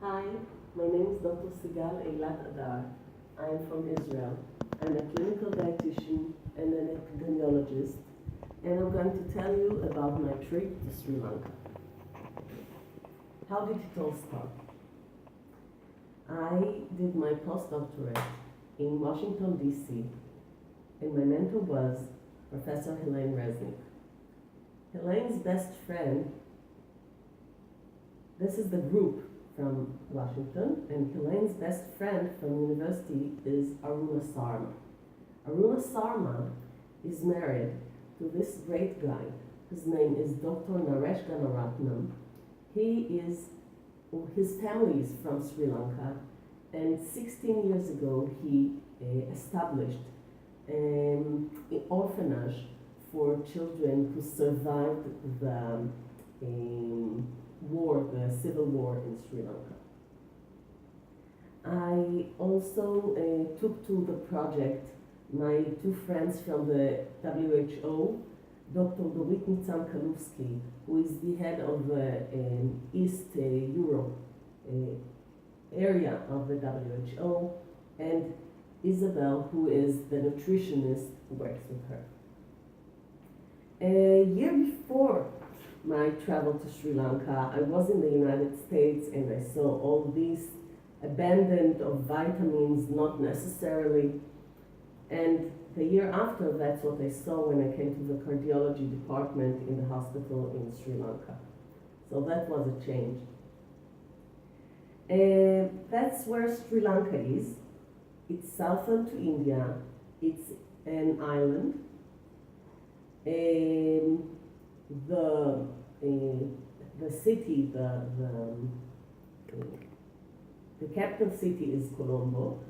Hi, my name is Dr. Sigal Eilat-Adar. I am from Israel. I'm a clinical dietitian and an epidemiologist, and I'm going to tell you about my trip to Sri Lanka. How did it all start? I did my postdoctorate in Washington, D.C., and my mentor was Professor Helene Resnick. Helene's best friend, this is the group from Washington, and Helene's best friend from university is Aruna Sarma. Aruna Sarma is married to this great guy. His name is Dr. Naresh Ganaratnam. His family is from Sri Lanka, and 16 years ago he established an orphanage for children who survived the the civil war in Sri Lanka. I also took to the project my two friends from the WHO, Dr. Dorit Nitzan-Kalufsky, who is the head of the East Europe area of the WHO, and Isabel, who is the nutritionist who works with her. A year before my travel to Sri Lanka, I was in the United States and I saw all these abandoned of vitamins, not necessarily. And the year after, that's what I saw when I came to the cardiology department in the hospital in Sri Lanka. So that was a change. That's where Sri Lanka is. It's southern to India. It's an island. The city, the capital city is Colombo,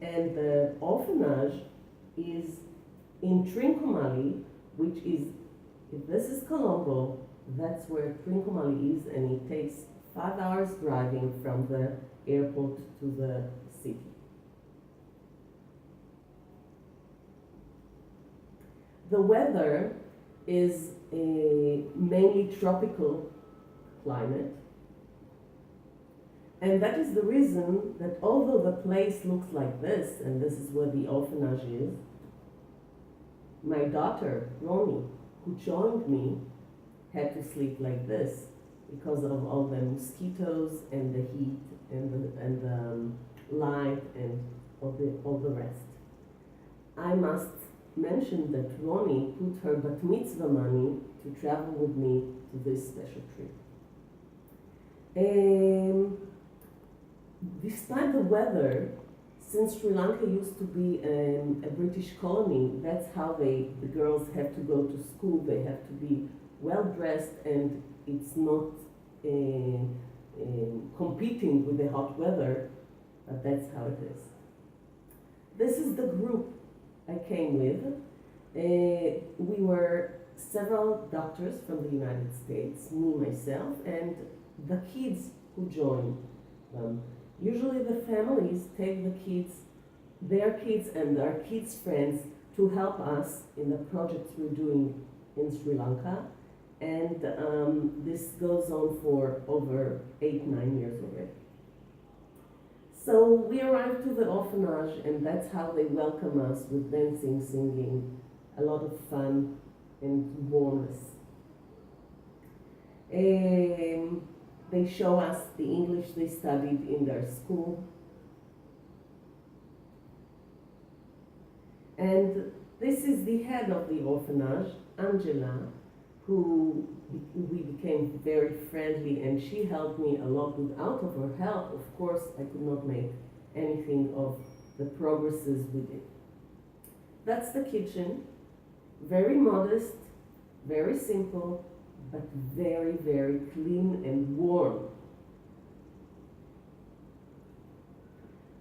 and the orphanage is in Trincomalee, which is, if this is Colombo, that's where Trincomalee is, and it takes 5 hours driving from the airport to the city. The weather is a mainly tropical climate, and that is the reason that although the place looks like this, and this is where the orphanage is, my daughter, Ronnie, who joined me, had to sleep like this because of all the mosquitoes and the heat and the light and all the rest. I must mention that Ronnie put her bat mitzvah money to travel with me to this special trip. Despite the weather, since Sri Lanka used to be a British colony, that's how the girls have to go to school. They have to be well dressed, and it's not competing with the hot weather, but that's how it is. This is the group I came with. We were several doctors from the United States, me, myself, and the kids who joined them. Usually the families take their kids and their kids' friends to help us in the projects we're doing in Sri Lanka, and this goes on for over 8-9 years already. So we arrived to the orphanage, and that's how they welcome us, with dancing, singing, a lot of fun and warmness. They show us the English they studied in their school. And this is the head of the orphanage, Angela, who we became very friendly, and she helped me a lot. Without of her help, of course, I could not make anything of the progresses we did. That's the kitchen, very modest, very simple, but very, very clean and warm.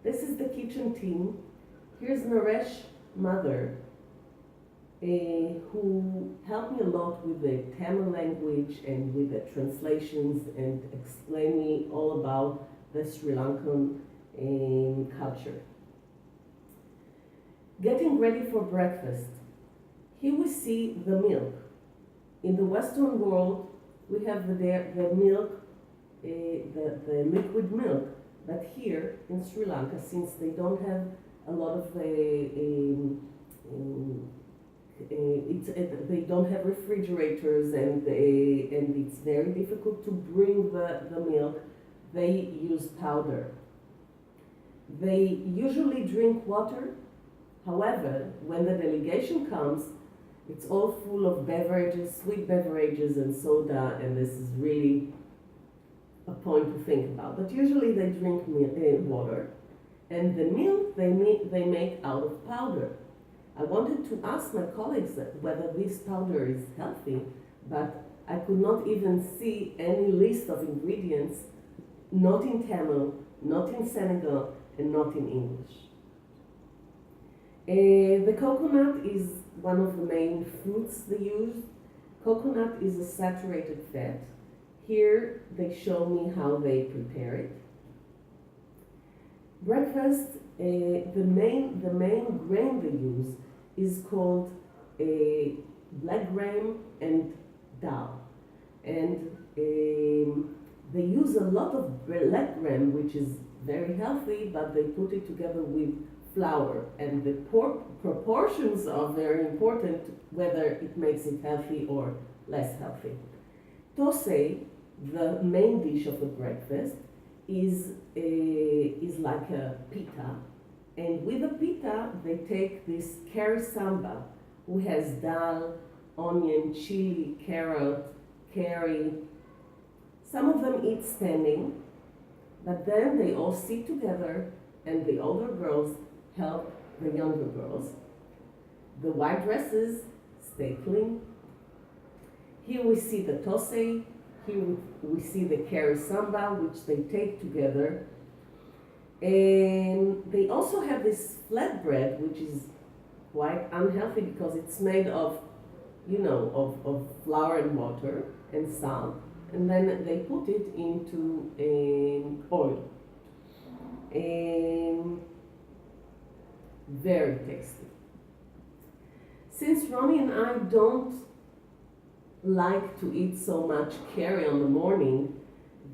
This is the kitchen team. Here's Naresh's mother, who helped me a lot with the Tamil language and with the translations, and explained me all about the Sri Lankan culture. Getting ready for breakfast. Here we see the milk. In the Western world, we have the milk the liquid milk. But here in Sri Lanka, since they don't have a lot of they don't have refrigerators and it's very difficult to bring the milk, they use powder. They usually drink water. However, when the delegation comes, it's all full of beverages, sweet beverages and soda, and this is really a point to think about. But usually they drink water, and the milk they make out of powder. I wanted to ask my colleagues whether this powder is healthy, but I could not even see any list of ingredients, not in Tamil, not in Senegal, and not in English. The coconut is one of the main fruits they use. Coconut is a saturated fat. Here they show me how they prepare it. Breakfast, the main grain they use is called black gram and dal. And they use a lot of black gram, which is very healthy, but they put it together with flour, and the proportions are very important whether it makes it healthy or less healthy. Tosei, the main dish of the breakfast, is like a pita, and with the pita they take this curry samba, who has dal, onion, chili, carrot, curry. Some of them eat standing, but then they all sit together, and the older girls help the younger girls. The white dresses stay clean. Here we see the tosei. Here we see the curry samba, which they take together. And they also have this flatbread, which is quite unhealthy because it's made of, of flour and water and salt. And then they put it into oil. Very tasty. Since Ronnie and I don't like to eat so much curry on the morning,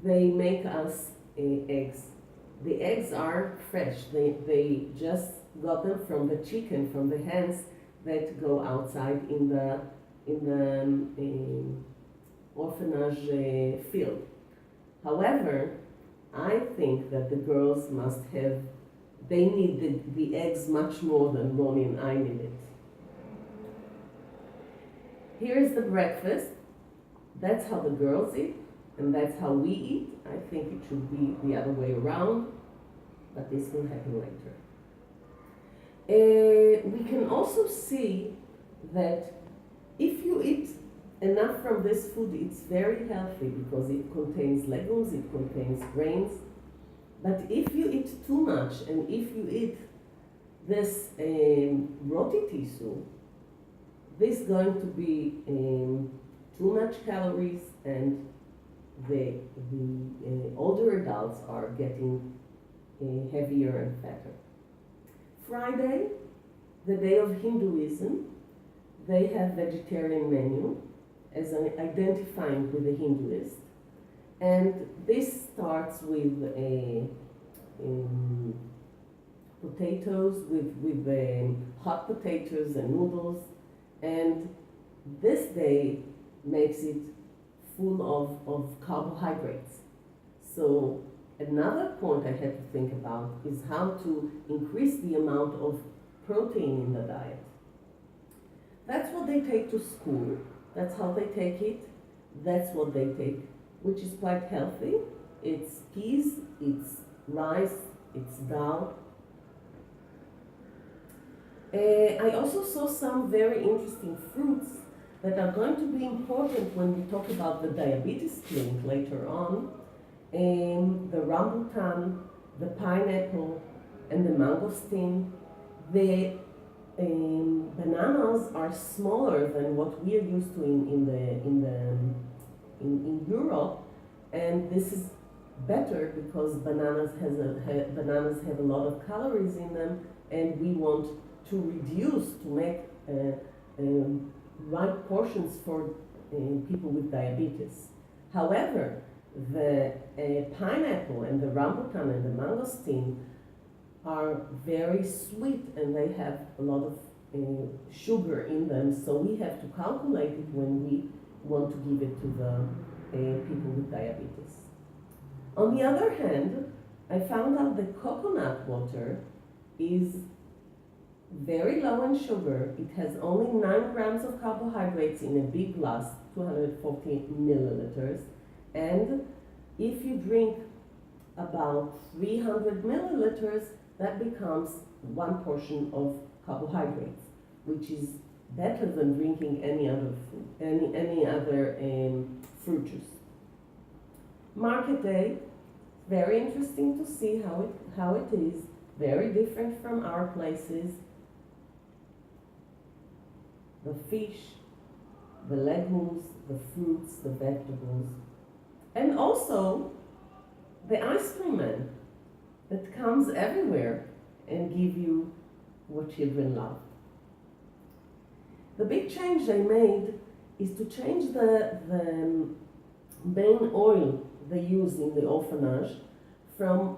they make us eggs. The eggs are fresh. They just got them from the chicken, from the hens that go outside in the orphanage field. However, I think that the girls they need the eggs much more than Ronnie and I need it. Here's the breakfast. That's how the girls eat, and that's how we eat. I think it should be the other way around, but this will happen later. We can also see that if you eat enough from this food, it's very healthy because it contains legumes, it contains grains. But if you eat too much, and if you eat this roti tisu, this is going to be too much calories, and the older adults are getting heavier and fatter. Friday, the day of Hinduism, they have vegetarian menu as identifying with the Hinduist. And this starts with potatoes, with hot potatoes and noodles, and this day makes it full of carbohydrates. So another point I had to think about is how to increase the amount of protein in the diet. That's what they take to school. That's how they take it. That's what they take, which is quite healthy. It's peas, it's rice, it's dal. I also saw some very interesting fruits that are going to be important when we talk about the diabetes clinic later on. The rambutan, the pineapple, and the mangosteen. The bananas are smaller than what we are used to in Europe, and this is better because bananas have a lot of calories in them, and we want to reduce, to make right portions for people with diabetes. However, The pineapple and the rambutan and the mangosteen are very sweet and they have a lot of sugar in them, so we have to calculate it when we want to give it to the people with diabetes. On the other hand, I found out that coconut water is very low in sugar. It has only 9 grams of carbohydrates in a big glass, 240 milliliters. And if you drink about 300 milliliters, that becomes 1 portion of carbohydrates, which is better than drinking any other food, any other fruit juice. Market day, very interesting to see how it is, very different from our places. The fish, the legumes, the fruits, the vegetables, and also the ice cream man that comes everywhere and give you what children love. The big change they made is to change the main oil they use in the orphanage from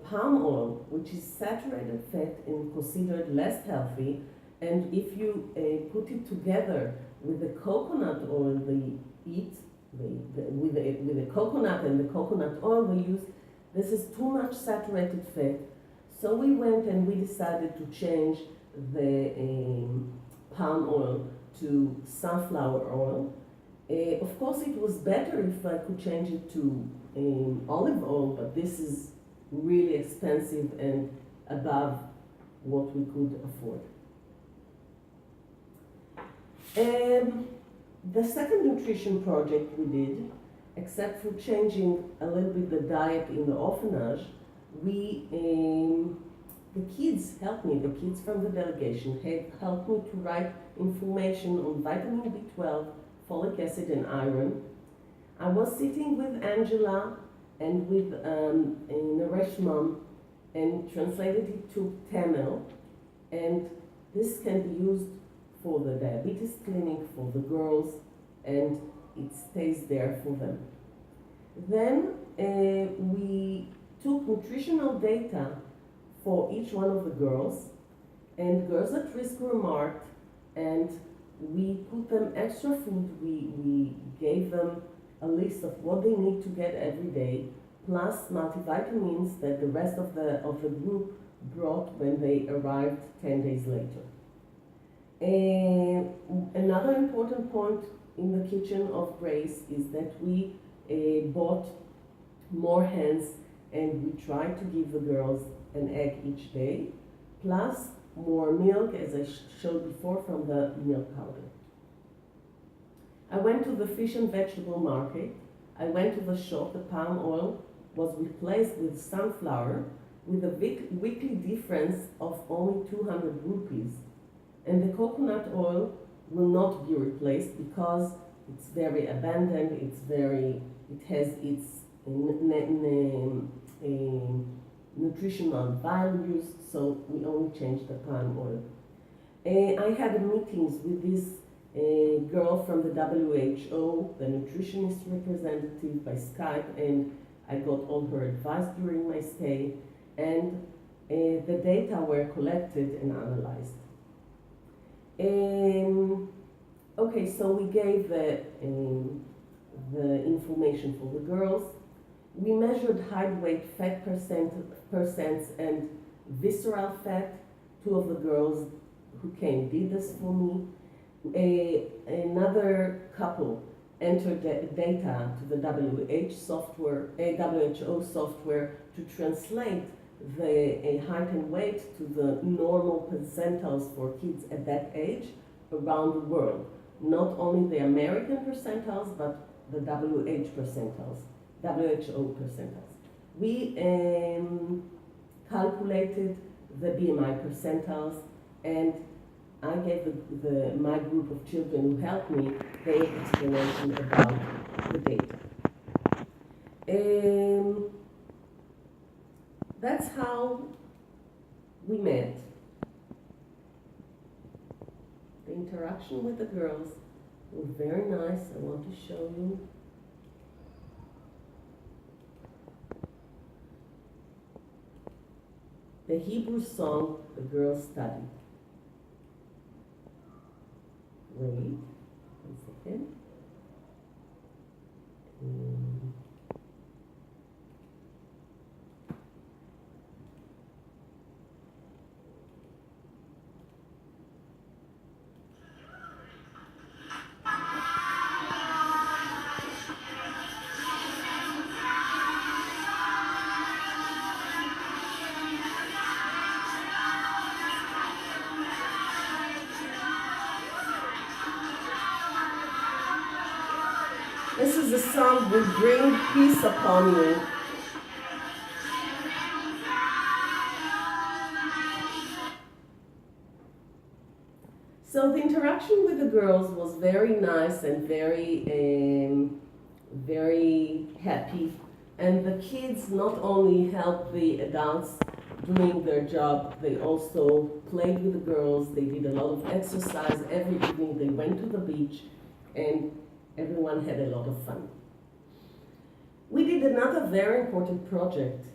palm oil, which is saturated fat and considered less healthy, and if you put it together with the coconut oil they eat, with the coconut and the coconut oil they use, this is too much saturated fat. So we went and we decided to change the palm oil to sunflower oil. Of course, it was better if I could change it to olive oil, but this is really expensive and above what we could afford. The second nutrition project we did, except for changing a little bit the diet in the orphanage, the kids helped me, the kids from the delegation helped me to write information on vitamin B12, folic acid and iron. I was sitting with Angela and with Naresh mom and translated it to Tamil, and this can be used for the diabetes clinic, for the girls, and it stays there for them. Then we took nutritional data for each one of the girls, and girls at risk were marked, and we put them extra food. We gave them a list of what they need to get every day, plus multivitamins that the rest of the group brought when they arrived 10 days later. Another important point in the kitchen of Grace is that we bought more hens, and we tried to give the girls an egg each day, plus more milk, as I showed before, from the milk powder. I went to the fish and vegetable market. I went to the shop. The palm oil was replaced with sunflower with a weekly difference of only 200 rupees. And the coconut oil will not be replaced because it's very abundant, it has its nutritional values, so we only changed the palm oil. I had meetings with this girl from the WHO, the nutritionist representative, by Skype, and I got all her advice during my stay, and the data were collected and analyzed. Okay, so we gave the information for the girls. We measured height, weight, fat percents, and visceral fat. 2 of the girls who came did this for me. Another couple entered the data to the WHO software to translate the height and weight to the normal percentiles for kids at that age around the world. Not only the American percentiles, but the WHO percentiles. We calculated the BMI percentiles, and I gave my group of children who helped me their explanation about the data. That's how we met. The interaction with the girls was very nice. I want to show you. the Hebrew song the girls studied. Wait, 1 second. This is a song will bring peace upon you. So the interaction with the girls was very nice and very happy. And the kids not only helped the adults doing their job, they also played with the girls. They did a lot of exercise. Every evening they went to the beach, and everyone had a lot of fun. We did another very important project,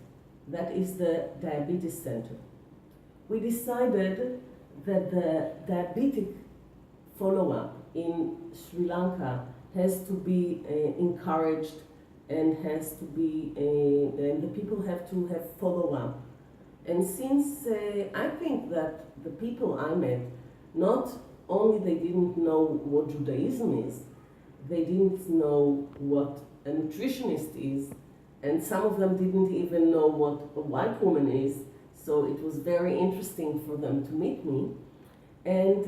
that is the Diabetes Center. We decided that the diabetic follow-up in Sri Lanka has to be encouraged and has to be, and the people have to have follow-up. And since I think that the people I met, not only they didn't know what Judaism is, they didn't know what a nutritionist is, and some of them didn't even know what a white woman is, so it was very interesting for them to meet me. And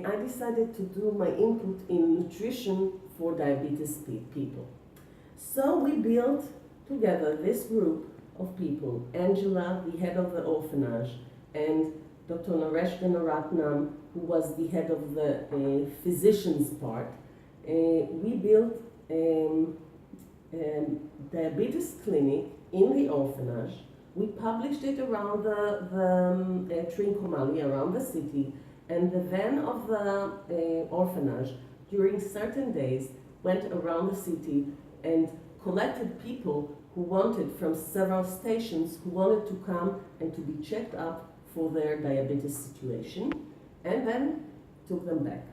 I decided to do my input in nutrition for diabetes people. So we built together this group of people, Angela, the head of the orphanage, and Dr. Naresh Ganaratnam, who was the head of the physicians part. We built a diabetes clinic in the orphanage. We published it around the Trincomalee, around the city, and the van of the orphanage during certain days went around the city and collected people who wanted, from several stations, who wanted to come and to be checked up for their diabetes situation, and then took them back.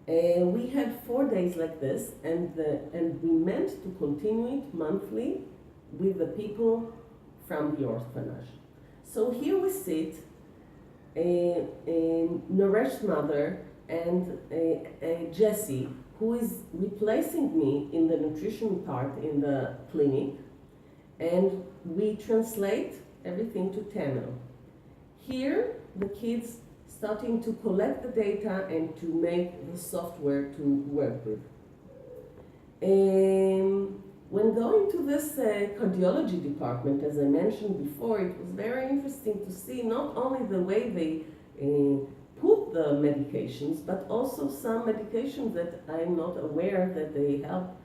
We had 4 days like this, and we meant to continue it monthly with the people from the orphanage. So here we sit, Naresh's mother and Jessie, who is replacing me in the nutrition part in the clinic, and we translate everything to Tamil. Here, the kids starting to collect the data and to make the software to work with. When going to this cardiology department, as I mentioned before, it was very interesting to see not only the way they put the medications, but also some medications that I'm not aware that they help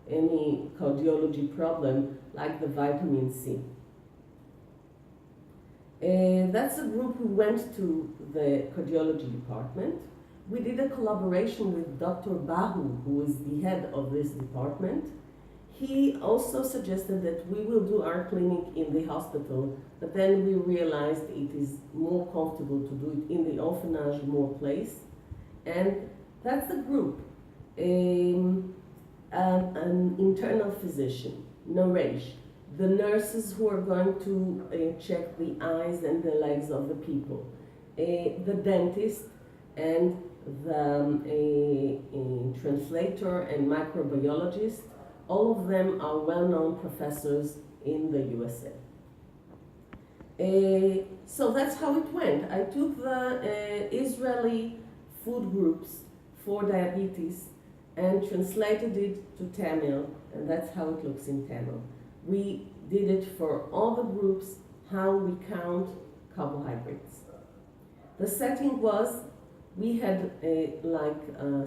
any cardiology problem, like the vitamin C. That's a group who went to the cardiology department. We did a collaboration with Dr. Bahu, who is the head of this department. He also suggested that we will do our clinic in the hospital, but then we realized it is more comfortable to do it in the orphanage, more place. And that's the group. An internal physician, Naresh, the nurses who are going to check the eyes and the legs of the people, the dentist, and the translator and microbiologist. All of them are well-known professors in the USA. So that's how it went. I took the Israeli food groups for diabetes and translated it to Tamil, and that's how it looks in Tamil. We did it for all the groups, how we count carbohydrates. The setting was, we had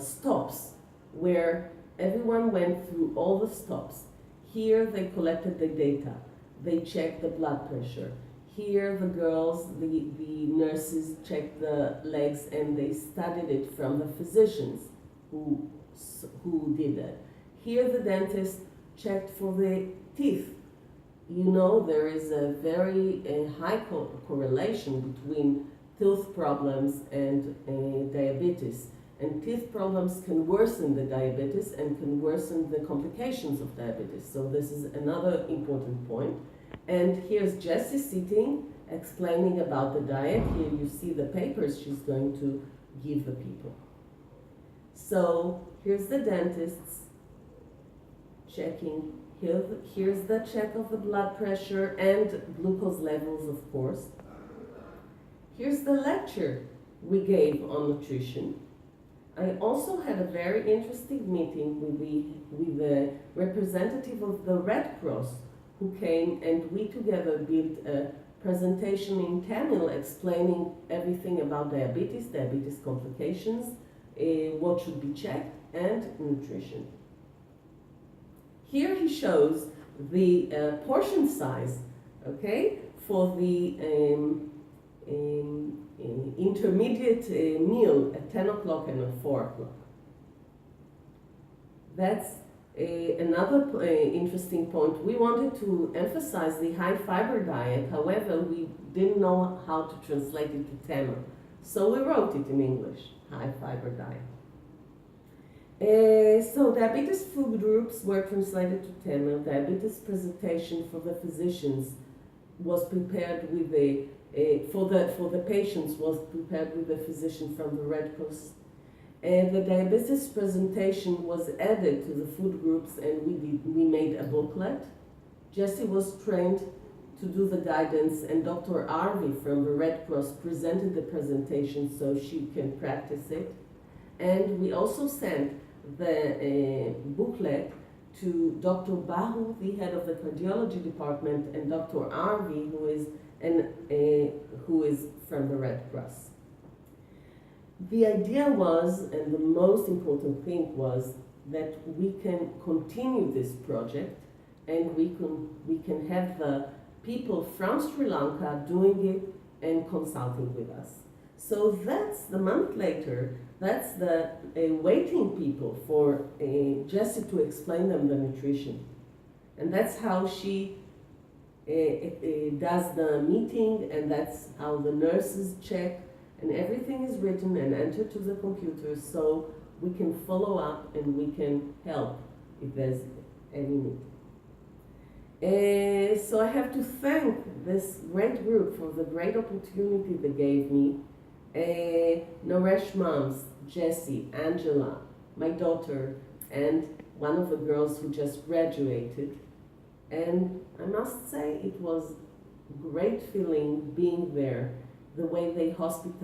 stops where everyone went through all the stops. Here they collected the data. They checked the blood pressure. Here the girls, the nurses checked the legs, and they studied it from the physicians who did it. Here the dentist checked for the teeth. you know there is a very high correlation between tooth problems and diabetes. And teeth problems can worsen the diabetes and can worsen the complications of diabetes. So this is another important point. And here's Jessie sitting, explaining about the diet. Here you see the papers she's going to give the people. So here's the dentists checking. Here's the check of the blood pressure and glucose levels, of course. Here's the lecture we gave on nutrition. I also had a very interesting meeting with the representative of the Red Cross who came, and we together built a presentation in Tamil explaining everything about diabetes complications, what should be checked, and nutrition. Here he shows the portion size, okay, for the intermediate meal at 10 o'clock and at 4 o'clock. That's another interesting point. We wanted to emphasize the high fiber diet, however, we didn't know how to translate it to Tamil. So we wrote it in English, high fiber diet. So diabetes food groups were translated to Tamil. Diabetes presentation for the physicians was prepared with for the patients was prepared with a physician from the Red Cross. And the diabetes presentation was added to the food groups, and we made a booklet. Jessie was trained to do the guidance, and Dr. Arvi from the Red Cross presented the presentation so she can practice it. And we also sent the booklet to Dr. Bahu, the head of the cardiology department, and Dr. Arvi, who is from the Red Cross. The idea was, and the most important thing was, that we can continue this project, and we can have the people from Sri Lanka doing it and consulting with us. So that's the month later, that's the waiting people for Jessie to explain them the nutrition. And that's how she does the meeting, and that's how the nurses check, and everything is written and entered to the computer so we can follow up and we can help if there's any need. So I have to thank this great group for the great opportunity they gave me. Naresh moms, Jessie, Angela, my daughter, and one of the girls who just graduated. And I must say it was a great feeling being there, the way they hosted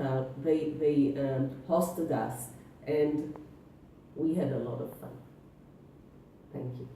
us, and we had a lot of fun. Thank you.